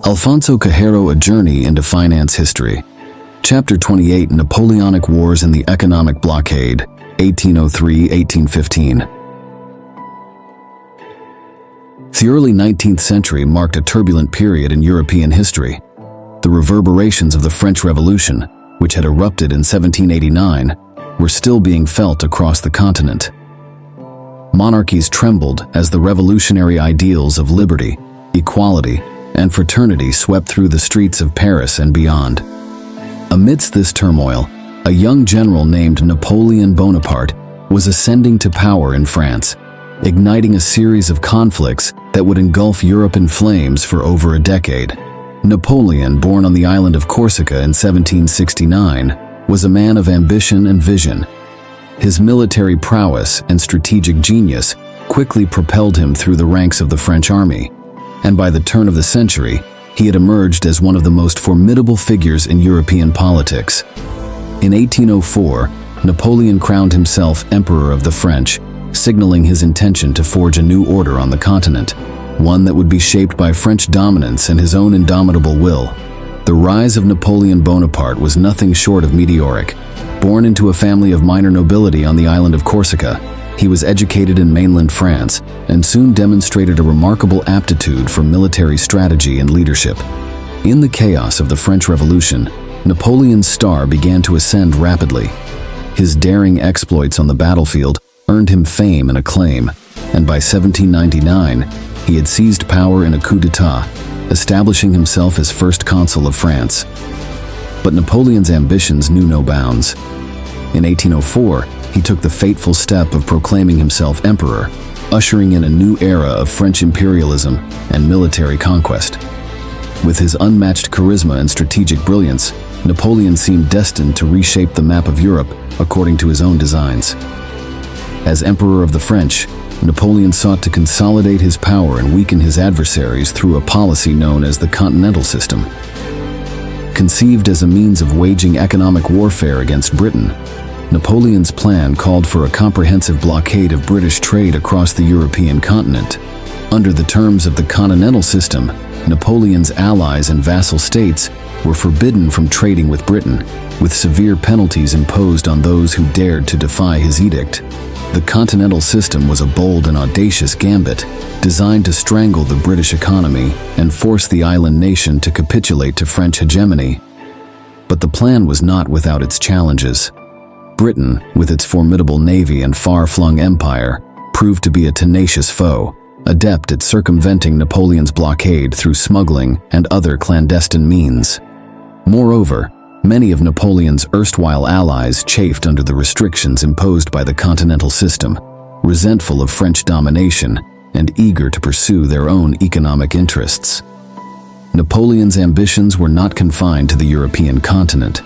Alfonso Cahero, A Journey into Finance History. Chapter 28, Napoleonic Wars and the Economic Blockade, 1803-1815. The early 19th century marked a turbulent period in European history. The reverberations of the French Revolution, which had erupted in 1789, were still being felt across the continent. Monarchies trembled as the revolutionary ideals of liberty, equality, and fraternity swept through the streets of Paris and beyond. Amidst this turmoil, a young general named Napoleon Bonaparte was ascending to power in France, igniting a series of conflicts that would engulf Europe in flames for over a decade. Napoleon, born on the island of Corsica in 1769, was a man of ambition and vision. His military prowess and strategic genius quickly propelled him through the ranks of the French army, and by the turn of the century, he had emerged as one of the most formidable figures in European politics. In 1804, Napoleon crowned himself Emperor of the French, signaling his intention to forge a new order on the continent, one that would be shaped by French dominance and his own indomitable will. The rise of Napoleon Bonaparte was nothing short of meteoric. Born into a family of minor nobility on the island of Corsica, he was educated in mainland France and soon demonstrated a remarkable aptitude for military strategy and leadership. In the chaos of the French Revolution, Napoleon's star began to ascend rapidly. His daring exploits on the battlefield earned him fame and acclaim, and by 1799, he had seized power in a coup d'etat, establishing himself as first consul of France. But Napoleon's ambitions knew no bounds. In 1804, he took the fateful step of proclaiming himself emperor, ushering in a new era of French imperialism and military conquest. With his unmatched charisma and strategic brilliance, Napoleon seemed destined to reshape the map of Europe according to his own designs. As Emperor of the French, Napoleon sought to consolidate his power and weaken his adversaries through a policy known as the continental system. Conceived as a means of waging economic warfare against Britain, Napoleon's plan called for a comprehensive blockade of British trade across the European continent. Under the terms of the continental system, Napoleon's allies and vassal states were forbidden from trading with Britain, with severe penalties imposed on those who dared to defy his edict. The continental system was a bold and audacious gambit, designed to strangle the British economy and force the island nation to capitulate to French hegemony. But the plan was not without its challenges. Britain, with its formidable navy and far-flung empire, proved to be a tenacious foe, adept at circumventing Napoleon's blockade through smuggling and other clandestine means. Moreover, many of Napoleon's erstwhile allies chafed under the restrictions imposed by the continental system, resentful of French domination and eager to pursue their own economic interests. Napoleon's ambitions were not confined to the European continent.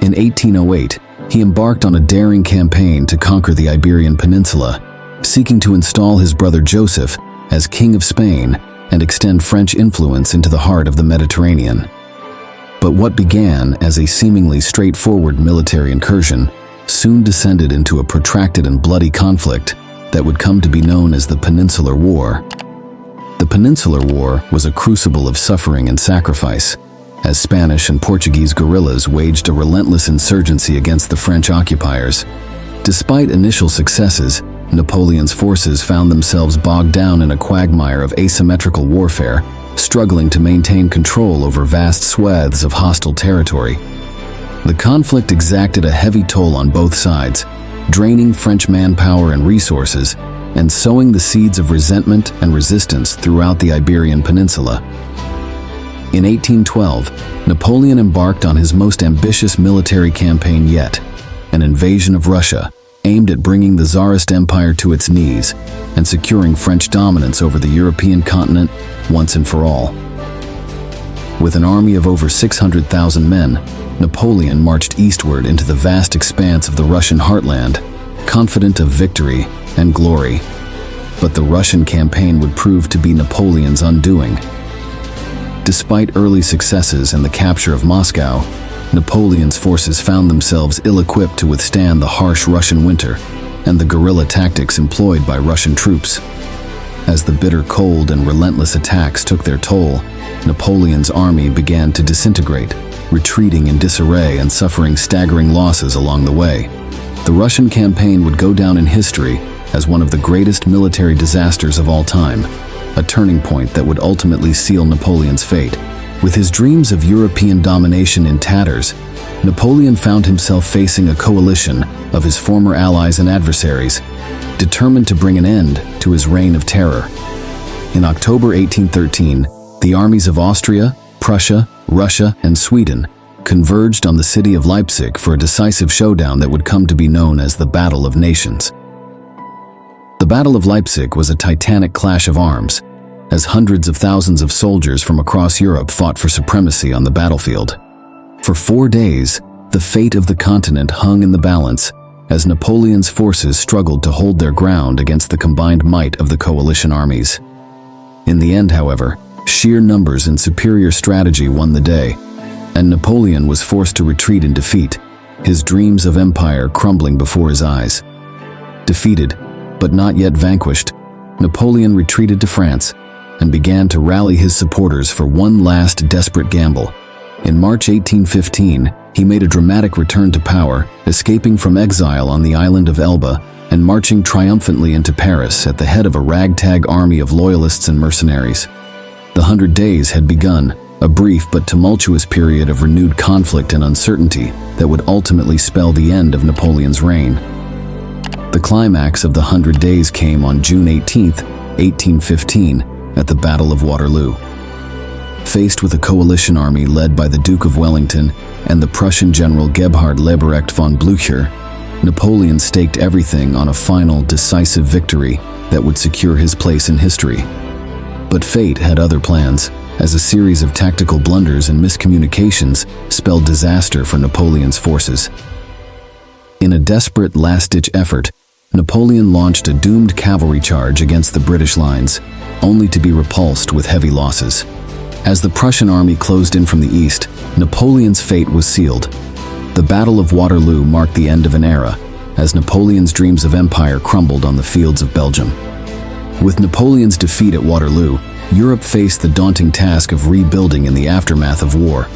In 1808, he embarked on a daring campaign to conquer the Iberian Peninsula, seeking to install his brother Joseph as King of Spain and extend French influence into the heart of the Mediterranean. But what began as a seemingly straightforward military incursion soon descended into a protracted and bloody conflict that would come to be known as the Peninsular War. The Peninsular War was a crucible of suffering and sacrifice, as Spanish and Portuguese guerrillas waged a relentless insurgency against the French occupiers. Despite initial successes, Napoleon's forces found themselves bogged down in a quagmire of asymmetrical warfare, struggling to maintain control over vast swathes of hostile territory. The conflict exacted a heavy toll on both sides, draining French manpower and resources, and sowing the seeds of resentment and resistance throughout the Iberian Peninsula. In 1812, Napoleon embarked on his most ambitious military campaign yet, an invasion of Russia, aimed at bringing the Tsarist Empire to its knees and securing French dominance over the European continent once and for all. With an army of over 600,000 men, Napoleon marched eastward into the vast expanse of the Russian heartland, confident of victory and glory. But the Russian campaign would prove to be Napoleon's undoing. Despite early successes and the capture of Moscow, Napoleon's forces found themselves ill-equipped to withstand the harsh Russian winter and the guerrilla tactics employed by Russian troops. As the bitter cold and relentless attacks took their toll, Napoleon's army began to disintegrate, retreating in disarray and suffering staggering losses along the way. The Russian campaign would go down in history as one of the greatest military disasters of all time, a turning point that would ultimately seal Napoleon's fate. With his dreams of European domination in tatters, Napoleon found himself facing a coalition of his former allies and adversaries, determined to bring an end to his reign of terror. In October 1813, the armies of Austria, Prussia, Russia, and Sweden converged on the city of Leipzig for a decisive showdown that would come to be known as the Battle of Nations. The Battle of Leipzig was a titanic clash of arms, as hundreds of thousands of soldiers from across Europe fought for supremacy on the battlefield. For 4 days, the fate of the continent hung in the balance as Napoleon's forces struggled to hold their ground against the combined might of the coalition armies. In the end, however, sheer numbers and superior strategy won the day, and Napoleon was forced to retreat in defeat, his dreams of empire crumbling before his eyes. Defeated, but not yet vanquished, Napoleon retreated to France and began to rally his supporters for one last desperate gamble. In March 1815, he made a dramatic return to power, escaping from exile on the island of Elba and marching triumphantly into Paris at the head of a ragtag army of loyalists and mercenaries. The 100 Days had begun, a brief but tumultuous period of renewed conflict and uncertainty that would ultimately spell the end of Napoleon's reign. The climax of the 100 Days came on June 18, 1815, at the Battle of Waterloo. Faced with a coalition army led by the Duke of Wellington and the Prussian general Gebhard Leberecht von Blücher, Napoleon staked everything on a final, decisive victory that would secure his place in history. But fate had other plans, as a series of tactical blunders and miscommunications spelled disaster for Napoleon's forces. In a desperate last-ditch effort, Napoleon launched a doomed cavalry charge against the British lines, only to be repulsed with heavy losses. As the Prussian army closed in from the east, Napoleon's fate was sealed. The Battle of Waterloo marked the end of an era, as Napoleon's dreams of empire crumbled on the fields of Belgium. With Napoleon's defeat at Waterloo, Europe faced the daunting task of rebuilding in the aftermath of war.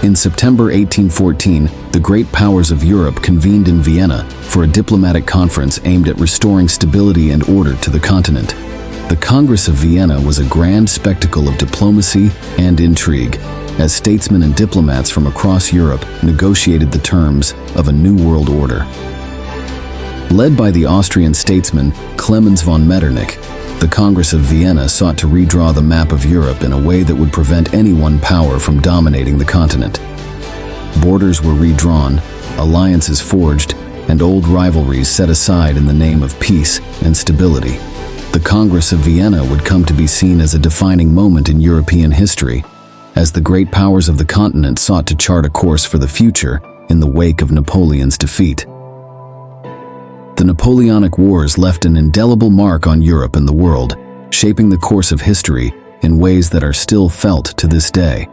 In September 1814, the great powers of Europe convened in Vienna for a diplomatic conference aimed at restoring stability and order to the continent. The Congress of Vienna was a grand spectacle of diplomacy and intrigue, as statesmen and diplomats from across Europe negotiated the terms of a new world order. Led by the Austrian statesman Clemens von Metternich, the Congress of Vienna sought to redraw the map of Europe in a way that would prevent any one power from dominating the continent. Borders were redrawn, alliances forged, and old rivalries set aside in the name of peace and stability. The Congress of Vienna would come to be seen as a defining moment in European history, as the great powers of the continent sought to chart a course for the future in the wake of Napoleon's defeat. The Napoleonic Wars left an indelible mark on Europe and the world, shaping the course of history in ways that are still felt to this day.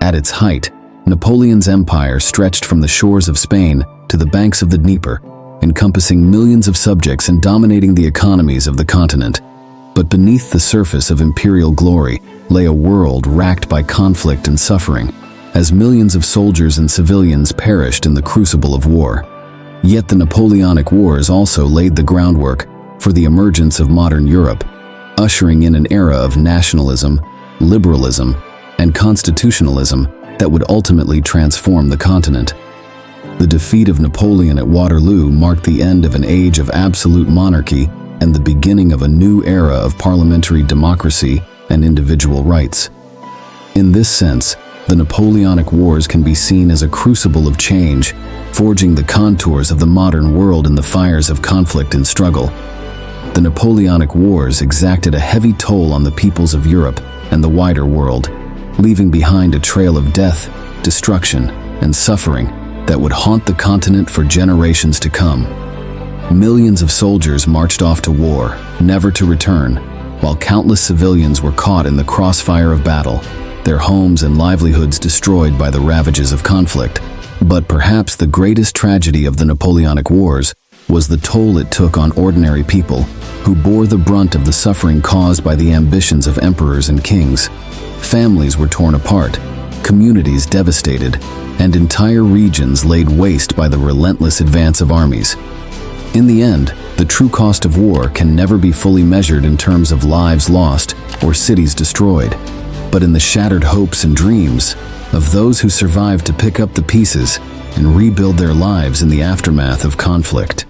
At its height, Napoleon's empire stretched from the shores of Spain to the banks of the Dnieper, encompassing millions of subjects and dominating the economies of the continent. But beneath the surface of imperial glory lay a world racked by conflict and suffering, as millions of soldiers and civilians perished in the crucible of war. Yet the Napoleonic Wars also laid the groundwork for the emergence of modern Europe, ushering in an era of nationalism, liberalism, and constitutionalism that would ultimately transform the continent. The defeat of Napoleon at Waterloo marked the end of an age of absolute monarchy and the beginning of a new era of parliamentary democracy and individual rights. In this sense, the Napoleonic Wars can be seen as a crucible of change, forging the contours of the modern world in the fires of conflict and struggle. The Napoleonic Wars exacted a heavy toll on the peoples of Europe and the wider world, leaving behind a trail of death, destruction, and suffering that would haunt the continent for generations to come. Millions of soldiers marched off to war, never to return, while countless civilians were caught in the crossfire of battle, their homes and livelihoods destroyed by the ravages of conflict. But perhaps the greatest tragedy of the Napoleonic Wars was the toll it took on ordinary people who bore the brunt of the suffering caused by the ambitions of emperors and kings. Families were torn apart, communities devastated, and entire regions laid waste by the relentless advance of armies. In the end, the true cost of war can never be fully measured in terms of lives lost or cities destroyed, but in the shattered hopes and dreams of those who survived to pick up the pieces and rebuild their lives in the aftermath of conflict.